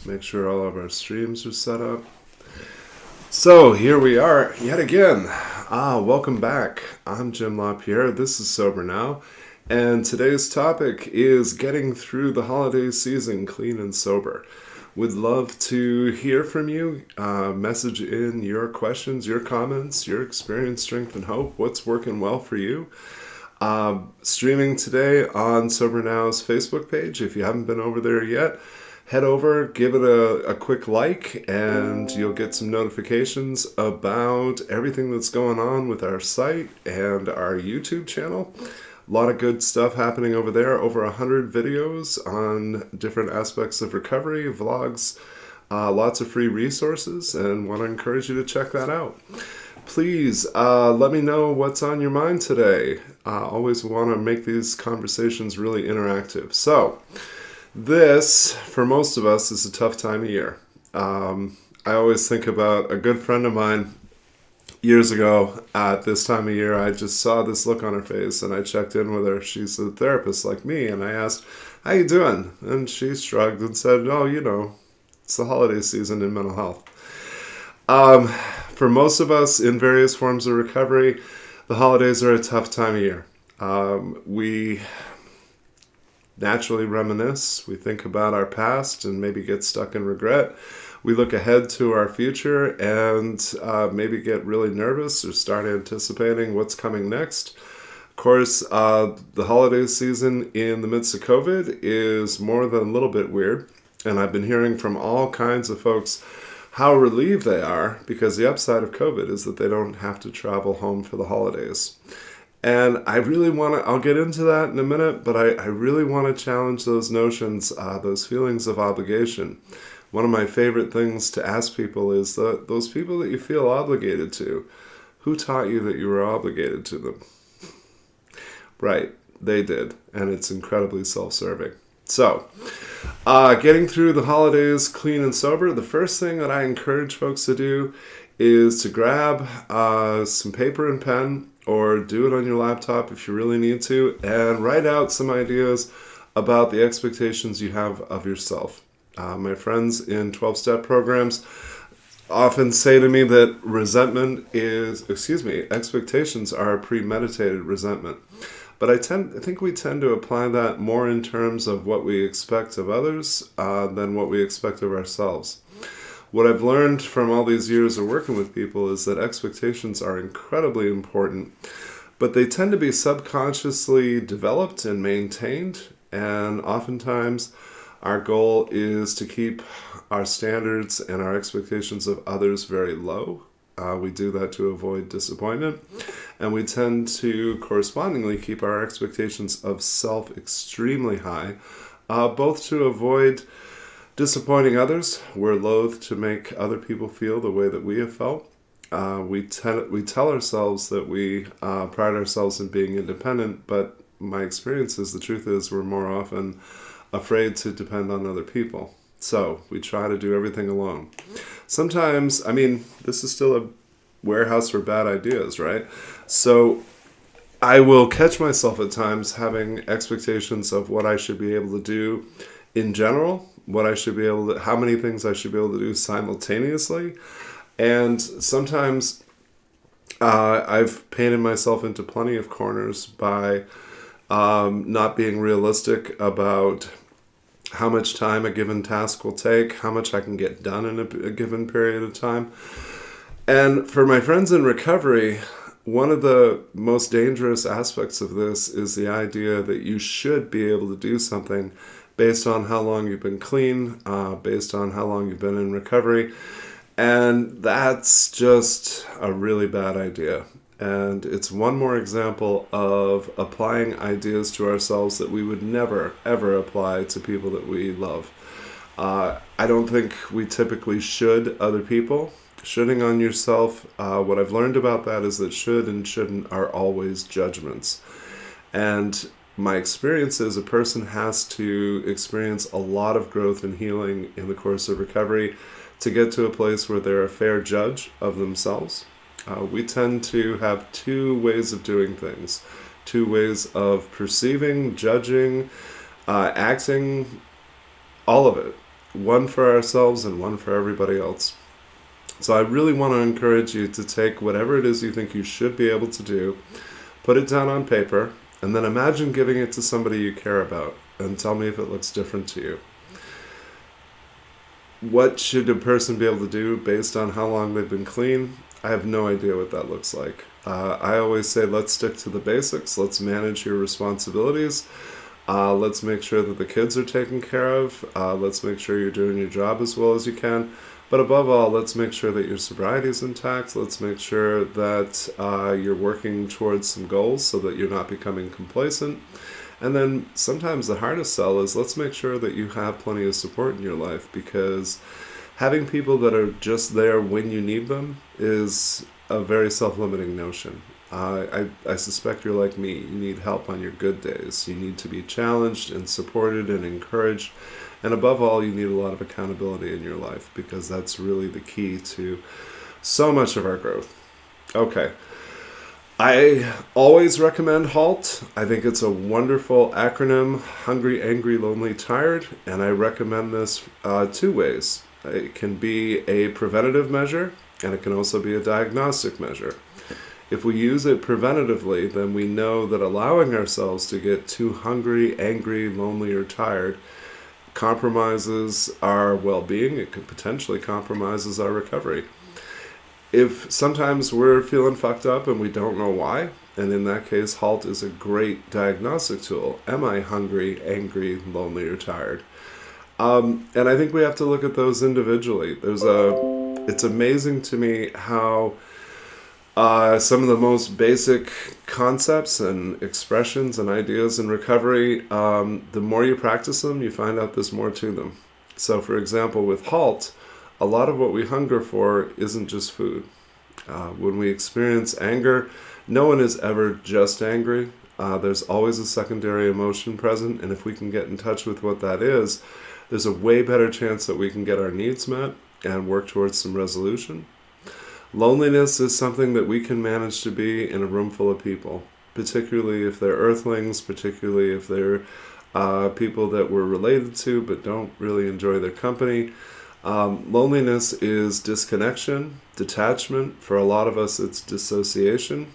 Make sure all of our streams are set up. So here we are yet again. Welcome back. I'm Jim LaPierre. This is Sober Now. And today's topic is getting through the holiday season clean and sober. Would love to hear from you. Message in your questions, your comments, your experience, strength, and hope. What's working well for you? Streaming today on Sober Now's Facebook page. If you haven't been over there yet, head over, give it a quick like, and you'll get some notifications about everything that's going on with our site and our YouTube channel. A lot of good stuff happening over there. Over 100 videos on different aspects of recovery, vlogs, lots of free resources, and want to encourage you to check that out. Please let me know what's on your mind today. Always want to make these conversations really interactive. So, this, for most of us, is a tough time of year. I always think about a good friend of mine years ago at this time of year. I just saw this look on her face and I checked in with her. She's a therapist like me, and I asked, "How you doing?" And she shrugged and said, "Oh, it's the holiday season in mental health." For most of us in various forms of recovery, the holidays are a tough time of year. We naturally reminisce. We think about our past and maybe get stuck in regret. We look ahead to our future and maybe get really nervous or start anticipating what's coming next. Of course, the holiday season in the midst of COVID is more than a little bit weird. And I've been hearing from all kinds of folks how relieved they are, because the upside of COVID is that they don't have to travel home for the holidays. And I really want to, I'll get into that in a minute, but I really want to challenge those notions, those feelings of obligation. One of my favorite things to ask people is that those people that you feel obligated to, who taught you that you were obligated to them? Right, they did, and it's incredibly self-serving. So, getting through the holidays clean and sober, the first thing that I encourage folks to do is to grab some paper and pen, or do it on your laptop if you really need to, and write out some ideas about the expectations you have of yourself. My friends in 12-step programs often say to me that expectations are a premeditated resentment. But I think we tend to apply that more in terms of what we expect of others than what we expect of ourselves. What I've learned from all these years of working with people is that expectations are incredibly important, but they tend to be subconsciously developed and maintained, and oftentimes our goal is to keep our standards and our expectations of others very low. We do that to avoid disappointment, and we tend to correspondingly keep our expectations of self extremely high, both to avoid disappointing others. We're loath to make other people feel the way that we have felt. We tell ourselves that we pride ourselves in being independent, but my experience is the truth is we're more often afraid to depend on other people. So we try to do everything alone. Sometimes, this is still a warehouse for bad ideas, right? So I will catch myself at times having expectations of what I should be able to do in general, how many things I should be able to do simultaneously. And sometimes I've painted myself into plenty of corners by not being realistic about how much time a given task will take, how much I can get done in a given period of time. And for my friends in recovery, one of the most dangerous aspects of this is the idea that you should be able to do something based on how long you've been clean, based on how long you've been in recovery. And that's just a really bad idea. And it's one more example of applying ideas to ourselves that we would never, ever apply to people that we love. I don't think we typically should other people. Shoulding on yourself, what I've learned about that is that should and shouldn't are always judgments. And my experience is a person has to experience a lot of growth and healing in the course of recovery to get to a place where they're a fair judge of themselves. We tend to have two ways of doing things, two ways of perceiving, judging, acting, all of it. one for ourselves and one for everybody else. So I really want to encourage you to take whatever it is you think you should be able to do, put it down on paper, and then imagine giving it to somebody you care about, and tell me if it looks different to you. What should a person be able to do based on how long they've been clean? I have no idea what that looks like. I always say, let's stick to the basics. Let's manage your responsibilities. Let's make sure that the kids are taken care of. Let's make sure you're doing your job as well as you can. But above all, let's make sure that your sobriety is intact. Let's make sure that you're working towards some goals so that you're not becoming complacent. And then sometimes the hardest sell is, let's make sure that you have plenty of support in your life, because having people that are just there when you need them is a very self-limiting notion. I suspect you're like me. You need help on your good days. You need to be challenged and supported and encouraged. And above all, you need a lot of accountability in your life, because that's really the key to so much of our growth. Okay. I always recommend HALT. I think it's a wonderful acronym: hungry, angry, lonely, tired. And I recommend this two ways. It can be a preventative measure, and it can also be a diagnostic measure. If we use it preventatively, then we know that allowing ourselves to get too hungry, angry, lonely, or tired compromises our well-being. It could potentially compromises our recovery. If sometimes we're feeling fucked up and we don't know why, and in that case, HALT is a great diagnostic tool. Am I hungry, angry, lonely, or tired? And I think we have to look at those individually. It's amazing to me how some of the most basic concepts and expressions and ideas in recovery, the more you practice them, you find out there's more to them. So, for example, with HALT, a lot of what we hunger for isn't just food. When we experience anger, no one is ever just angry. There's always a secondary emotion present, and if we can get in touch with what that is, there's a way better chance that we can get our needs met and work towards some resolution. Loneliness is something that we can manage to be in a room full of people, particularly if they're earthlings, particularly if they're people that we're related to but don't really enjoy their company. Loneliness is disconnection, detachment. For a lot of us, it's dissociation.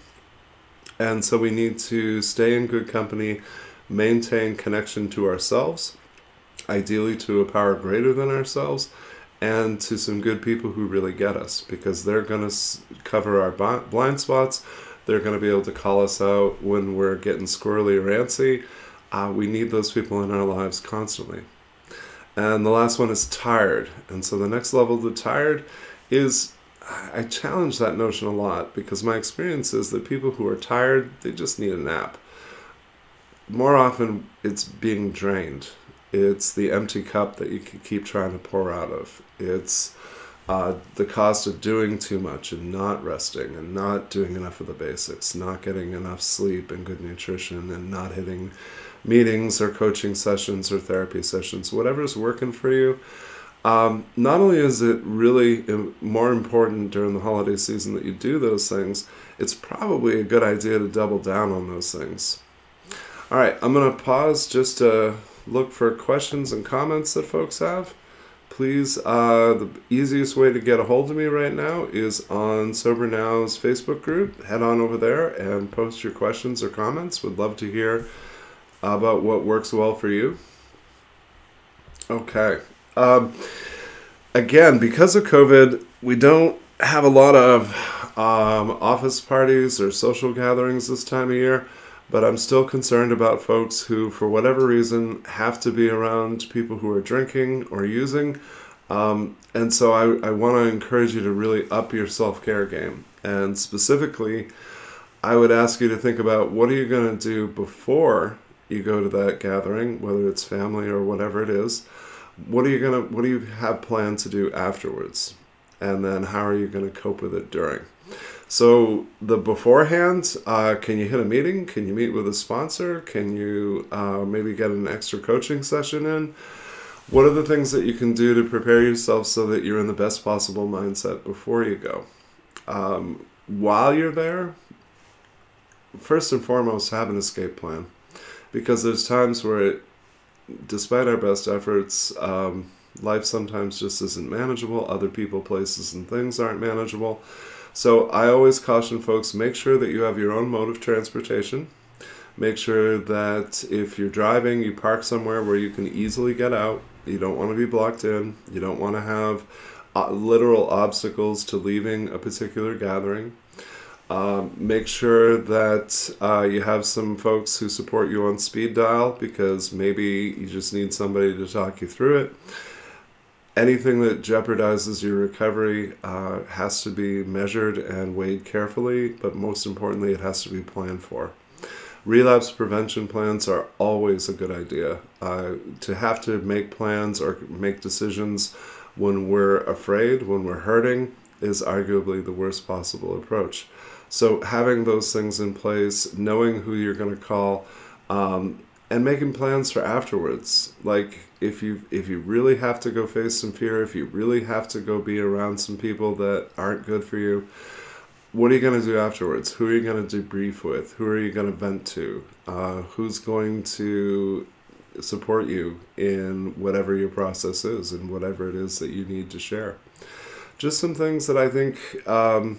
And so we need to stay in good company, maintain connection to ourselves, ideally to a power greater than ourselves, and to some good people who really get us, because they're going to cover our blind spots. They're going to be able to call us out when we're getting squirrely or antsy. We need those people in our lives constantly. And the last one is tired. And so the next level of the tired is, I challenge that notion a lot, because my experience is that people who are tired, they just need a nap. More often, it's being drained. It's the empty cup that you can keep trying to pour out of. It's the cost of doing too much and not resting and not doing enough of the basics, not getting enough sleep and good nutrition, and not hitting meetings or coaching sessions or therapy sessions, whatever's working for you. Not only is it really more important during the holiday season that you do those things, it's probably a good idea to double down on those things. All right, I'm going to pause just to look for questions and comments that folks have. Please, the easiest way to get a hold of me right now is on Sober Now's Facebook group. Head on over there and post your questions or comments. Would love to hear about what works well for you. Okay. Again, because of COVID, we don't have a lot of office parties or social gatherings this time of year, but I'm still concerned about folks who, for whatever reason, have to be around people who are drinking or using. And so I want to encourage you to really up your self-care game. And specifically, I would ask you to think about, what are you going to do before you go to that gathering, whether it's family or whatever it is. What do you have planned to do afterwards? And then how are you going to cope with it during? So the beforehand, can you hit a meeting? Can you meet with a sponsor? Can you maybe get an extra coaching session in? What are the things that you can do to prepare yourself so that you're in the best possible mindset before you go? While you're there, first and foremost, have an escape plan. Because there's times where, despite our best efforts, Life sometimes just isn't manageable. Other people, places, and things aren't manageable. So I always caution folks, make sure that you have your own mode of transportation. Make sure that if you're driving, you park somewhere where you can easily get out. You don't want to be blocked in. You don't want to have literal obstacles to leaving a particular gathering. Make sure that you have some folks who support you on speed dial, because maybe you just need somebody to talk you through it. Anything that jeopardizes your recovery has to be measured and weighed carefully, but most importantly, it has to be planned for. Relapse prevention plans are always a good idea. To have to make plans or make decisions when we're afraid, when we're hurting, is arguably the worst possible approach. So having those things in place, knowing who you're going to call, and making plans for afterwards. Like if you really have to go face some fear, if you really have to go be around some people that aren't good for you, what are you going to do afterwards? Who are you going to debrief with? Who are you going to vent to? Who's going to support you in whatever your process is and whatever it is that you need to share? Just some things that I think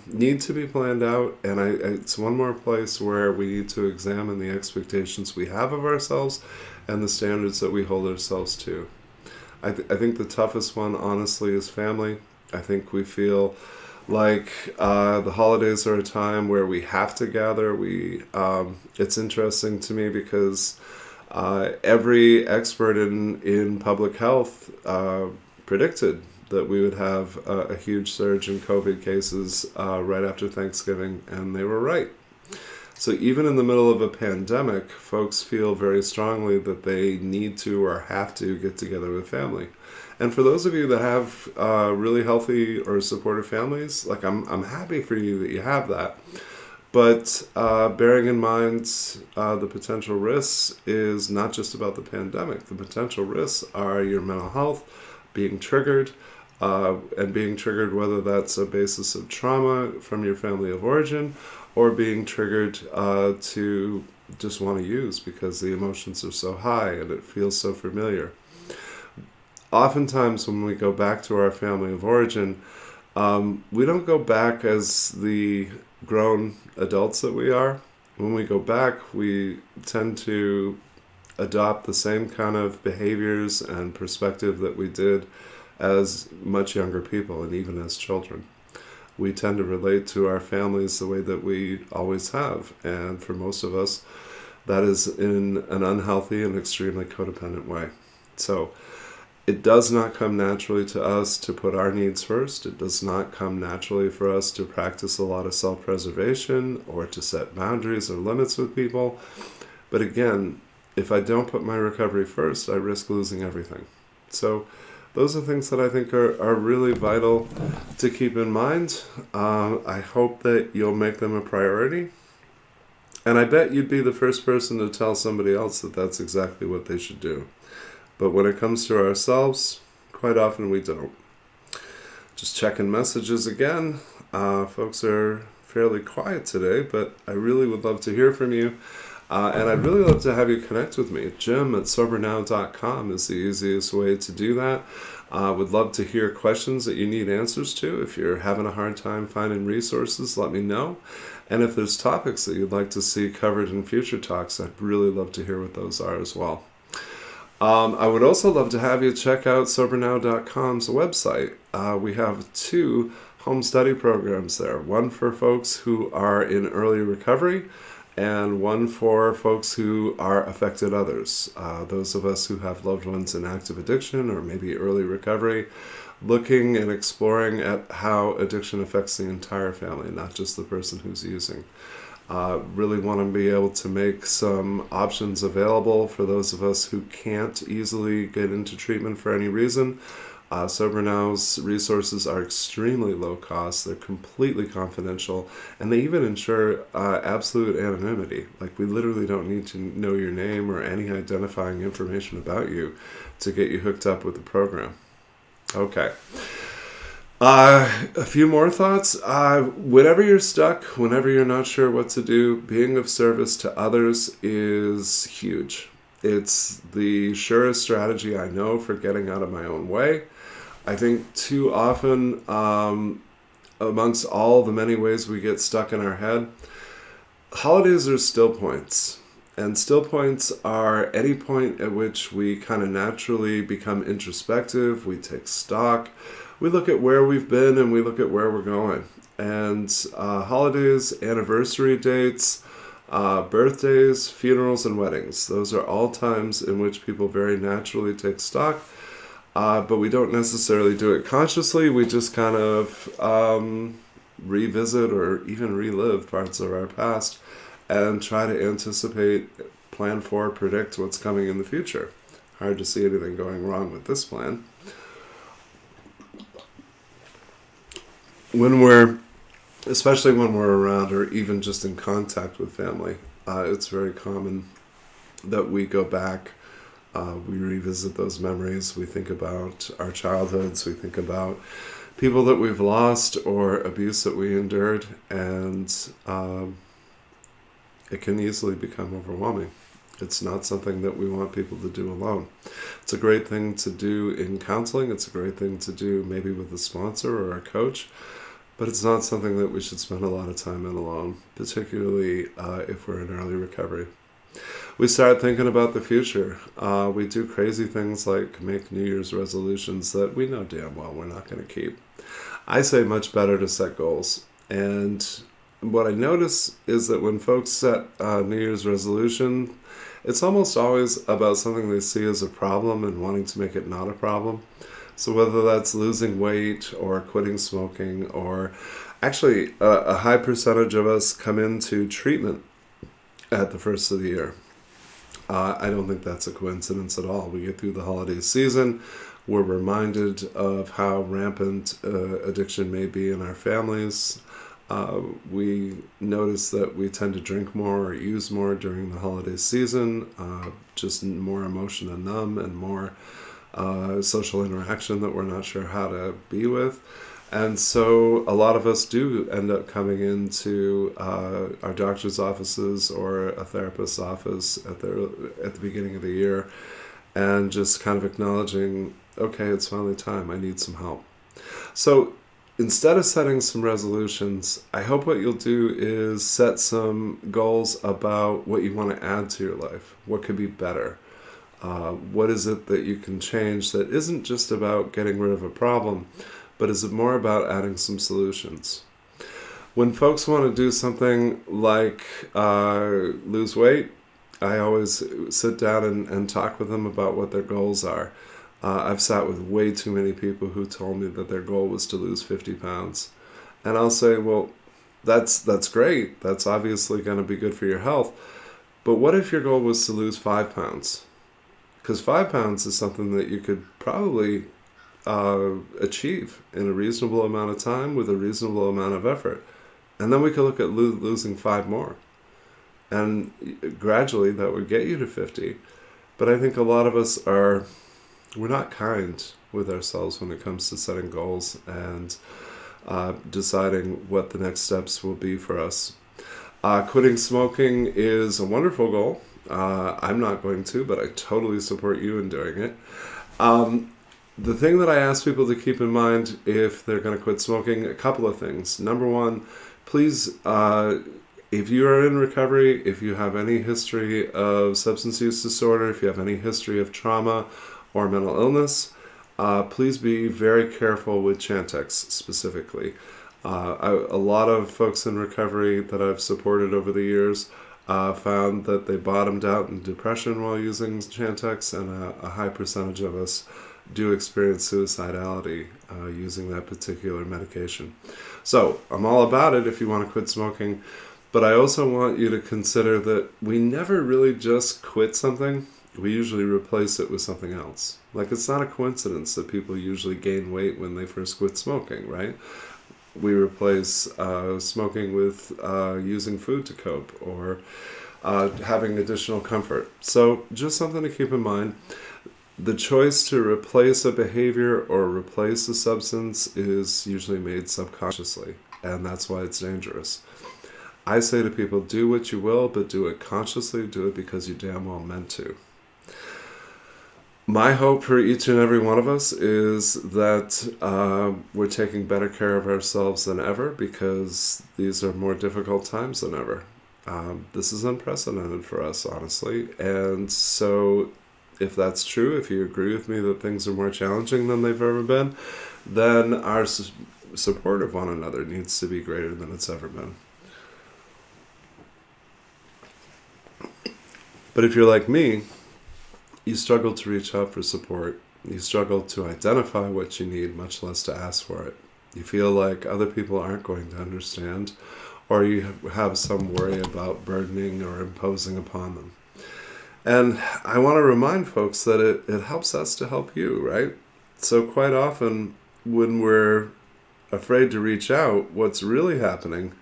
need to be planned out, and it's one more place where we need to examine the expectations we have of ourselves and the standards that we hold ourselves to. I think the toughest one, honestly, is family. I think we feel like the holidays are a time where we have to gather. It's interesting to me because every expert in public health predicted that we would have a huge surge in COVID cases right after Thanksgiving, and they were right. So even in the middle of a pandemic, folks feel very strongly that they need to or have to get together with family. And for those of you that have really healthy or supportive families, like I'm happy for you that you have that. But bearing in mind the potential risks is not just about the pandemic. The potential risks are your mental health being triggered, and being triggered whether that's a basis of trauma from your family of origin or being triggered to just want to use because the emotions are so high and it feels so familiar. Oftentimes when we go back to our family of origin, we don't go back as the grown adults that we are. When we go back, we tend to adopt the same kind of behaviors and perspective that we did as much younger people and even as children. We tend to relate to our families the way that we always have. And for most of us, that is in an unhealthy and extremely codependent way. So it does not come naturally to us to put our needs first. It does not come naturally for us to practice a lot of self-preservation or to set boundaries or limits with people. But again, if I don't put my recovery first, I risk losing everything. So those are things that I think are really vital to keep in mind. I hope that you'll make them a priority. And I bet you'd be the first person to tell somebody else that that's exactly what they should do. But when it comes to ourselves, quite often we don't. Just checking messages again. Folks are fairly quiet today, but I really would love to hear from you. And I'd really love to have you connect with me. Jim@sobernow.com is the easiest way to do that. Would love to hear questions that you need answers to. If you're having a hard time finding resources, let me know. And if there's topics that you'd like to see covered in future talks, I'd really love to hear what those are as well. I would also love to have you check out SoberNow.com's website. We have 2 home study programs there. One for folks who are in early recovery and one for folks who are affected others. Those of us who have loved ones in active addiction or maybe early recovery, looking and exploring at how addiction affects the entire family, not just the person who's using. Really want to be able to make some options available for those of us who can't easily get into treatment for any reason. SoberNow's resources are extremely low cost. They're completely confidential, and they even ensure absolute anonymity. Like, we literally don't need to know your name or any identifying information about you to get you hooked up with the program. Okay. A few more thoughts. Whenever you're stuck, whenever you're not sure what to do, being of service to others is huge. It's the surest strategy I know for getting out of my own way. I think too often, amongst all the many ways we get stuck in our head, holidays are still points. And still points are any point at which we kind of naturally become introspective, we take stock, we look at where we've been and we look at where we're going. And holidays, anniversary dates, birthdays, funerals, and weddings, those are all times in which people very naturally take stock. But we don't necessarily do it consciously. We just kind of revisit or even relive parts of our past and try to anticipate, plan for, predict what's coming in the future. Hard to see anything going wrong with this plan. Especially when we're around or even just in contact with family, it's very common that we go back. We revisit those memories. We think about our childhoods. We think about people that we've lost or abuse that we endured. And it can easily become overwhelming. It's not something that we want people to do alone. It's a great thing to do in counseling. It's a great thing to do maybe with a sponsor or a coach. But it's not something that we should spend a lot of time in alone, particularly if we're in early recovery. We start thinking about the future. We do crazy things like make New Year's resolutions that we know damn well we're not going to keep. I say much better to set goals. And what I notice is that when folks set a New Year's resolution, it's almost always about something they see as a problem and wanting to make it not a problem. So whether that's losing weight or quitting smoking, or actually a high percentage of us come into treatment at the first of the year. I don't think that's a coincidence at all. We get through the holiday season, we're reminded of how rampant addiction may be in our families. We notice that we tend to drink more or use more during the holiday season, just more emotion to numb and more social interaction that we're not sure how to be with. And so a lot of us do end up coming into our doctor's offices or a therapist's office at the beginning of the year and just kind of acknowledging, okay, it's finally time, I need some help. So instead of setting some resolutions, I hope what you'll do is set some goals about what you want to add to your life, what could be better. What is it that you can change that isn't just about getting rid of a problem, but is it more about adding some solutions? When folks want to do something like lose weight, I always sit down and talk with them about what their goals are. I've sat with way too many people who told me that their goal was to lose 50 pounds. And I'll say, well, that's great. That's obviously going to be good for your health. But what if your goal was to lose 5 pounds? Because 5 pounds is something that you could probably achieve in a reasonable amount of time with a reasonable amount of effort. And then we could look at losing 5 more. And gradually that would get you to 50. But I think a lot of us we're not kind with ourselves when it comes to setting goals and deciding what the next steps will be for us. Quitting smoking is a wonderful goal. I'm not going to, but I totally support you in doing it. The thing that I ask people to keep in mind if they're going to quit smoking, a couple of things. Number one, please, if you are in recovery, if you have any history of substance use disorder, if you have any history of trauma or mental illness, please be very careful with Chantix specifically. A lot of folks in recovery that I've supported over the years found that they bottomed out in depression while using Chantix, and a high percentage of us do experience suicidality using that particular medication. So I'm all about it if you want to quit smoking, but I also want you to consider that we never really just quit something. We usually replace it with something else. Like, it's not a coincidence that people usually gain weight when they first quit smoking, right? We replace smoking with using food to cope or having additional comfort. So just something to keep in mind. The choice to replace a behavior or replace a substance is usually made subconsciously, and that's why it's dangerous. I say to people, do what you will, but do it consciously. Do it because you damn well meant to. My hope for each and every one of us is that we're taking better care of ourselves than ever, because these are more difficult times than ever. This is unprecedented for us, honestly. And so, if that's true, if you agree with me that things are more challenging than they've ever been, then our support of one another needs to be greater than it's ever been. But if you're like me, you struggle to reach out for support. You struggle to identify what you need, much less to ask for it. You feel like other people aren't going to understand, or you have some worry about burdening or imposing upon them. And I want to remind folks that it helps us to help you, right? So quite often when we're afraid to reach out, what's really happening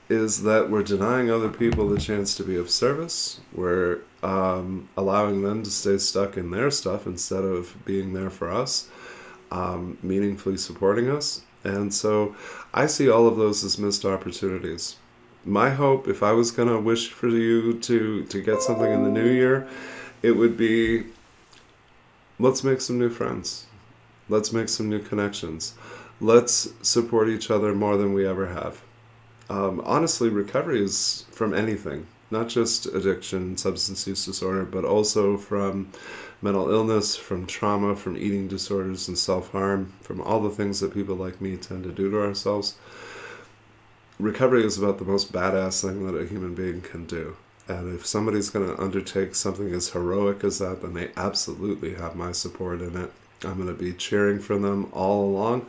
is that we're denying other people the chance to be of service. We're allowing them to stay stuck in their stuff instead of being there for us, meaningfully supporting us. And so I see all of those as missed opportunities. My hope, if I was going to wish for you to get something in the new year, it would be, let's make some new friends. Let's make some new connections. Let's support each other more than we ever have. Honestly, recovery is from anything, not just addiction, substance use disorder, but also from mental illness, from trauma, from eating disorders and self-harm, from all the things that people like me tend to do to ourselves. Recovery is about the most badass thing that a human being can do. And if somebody's going to undertake something as heroic as that, then they absolutely have my support in it. I'm going to be cheering for them all along.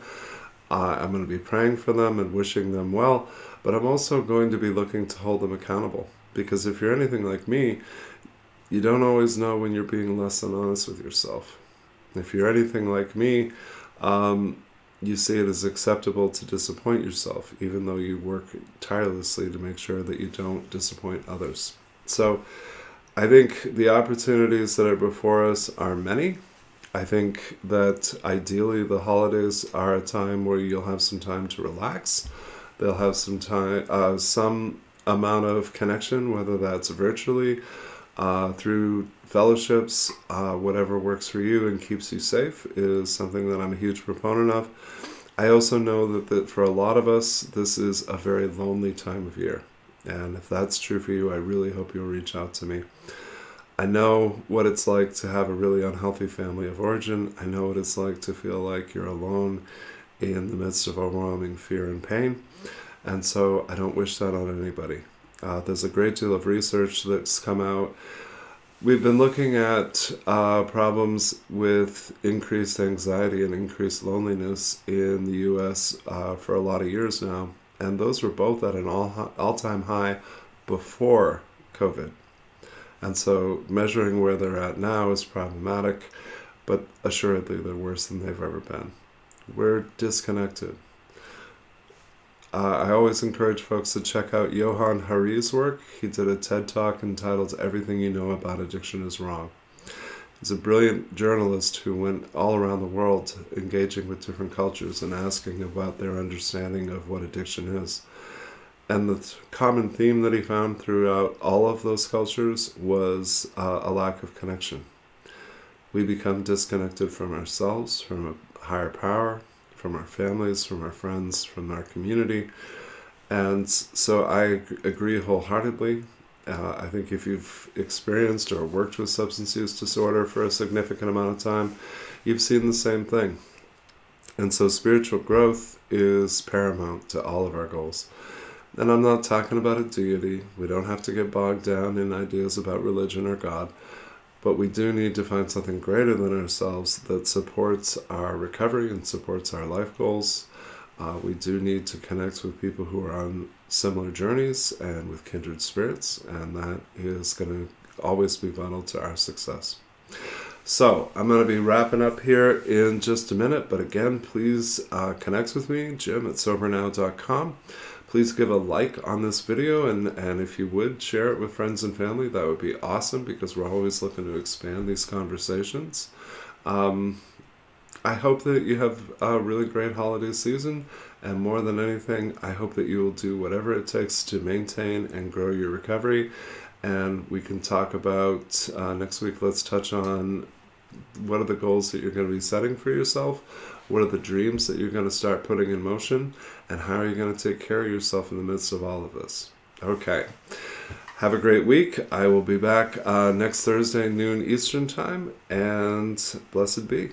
I'm going to be praying for them and wishing them well, but I'm also going to be looking to hold them accountable. Because if you're anything like me, you don't always know when you're being less than honest with yourself. If you're anything like me, you see it as acceptable to disappoint yourself, even though you work tirelessly to make sure that you don't disappoint others. So I think the opportunities that are before us are many. I think that ideally the holidays are a time where you'll have some time to relax. They'll have some time, some amount of connection, whether that's virtually, through fellowships, whatever works for you and keeps you safe is something that I'm a huge proponent of. I also know that for a lot of us, this is a very lonely time of year. And if that's true for you, I really hope you'll reach out to me. I know what it's like to have a really unhealthy family of origin. I know what it's like to feel like you're alone in the midst of overwhelming fear and pain. And so I don't wish that on anybody. There's a great deal of research that's come out. We've been looking at problems with increased anxiety and increased loneliness in the U.S. For a lot of years now. And those were both at an all-time high before COVID. And so measuring where they're at now is problematic, but assuredly they're worse than they've ever been. We're disconnected. I always encourage folks to check out Johann Hari's work. He did a TED Talk entitled Everything You Know About Addiction is Wrong. He's a brilliant journalist who went all around the world engaging with different cultures and asking about their understanding of what addiction is. And the common theme that he found throughout all of those cultures was a lack of connection. We become disconnected from ourselves, from a higher power, from our families, from our friends, from our community. And so I agree wholeheartedly. I think if you've experienced or worked with substance use disorder for a significant amount of time, you've seen the same thing. And so spiritual growth is paramount to all of our goals. And I'm not talking about a deity. We don't have to get bogged down in ideas about religion or God. But we do need to find something greater than ourselves that supports our recovery and supports our life goals. We do need to connect with people who are on similar journeys and with kindred spirits. And that is going to always be vital to our success. So I'm going to be wrapping up here in just a minute. But again, please connect with me, Jim@sobernow.com. Please give a like on this video, and if you would, share it with friends and family. That would be awesome, because we're always looking to expand these conversations. I hope that you have a really great holiday season, and more than anything, I hope that you will do whatever it takes to maintain and grow your recovery. And we can talk about, next week, let's touch on What are the goals that you're going to be setting for yourself? What are the dreams that you're going to start putting in motion? And how are you going to take care of yourself in the midst of all of this? Okay. Have a great week. I will be back next Thursday, noon Eastern Time, and blessed be.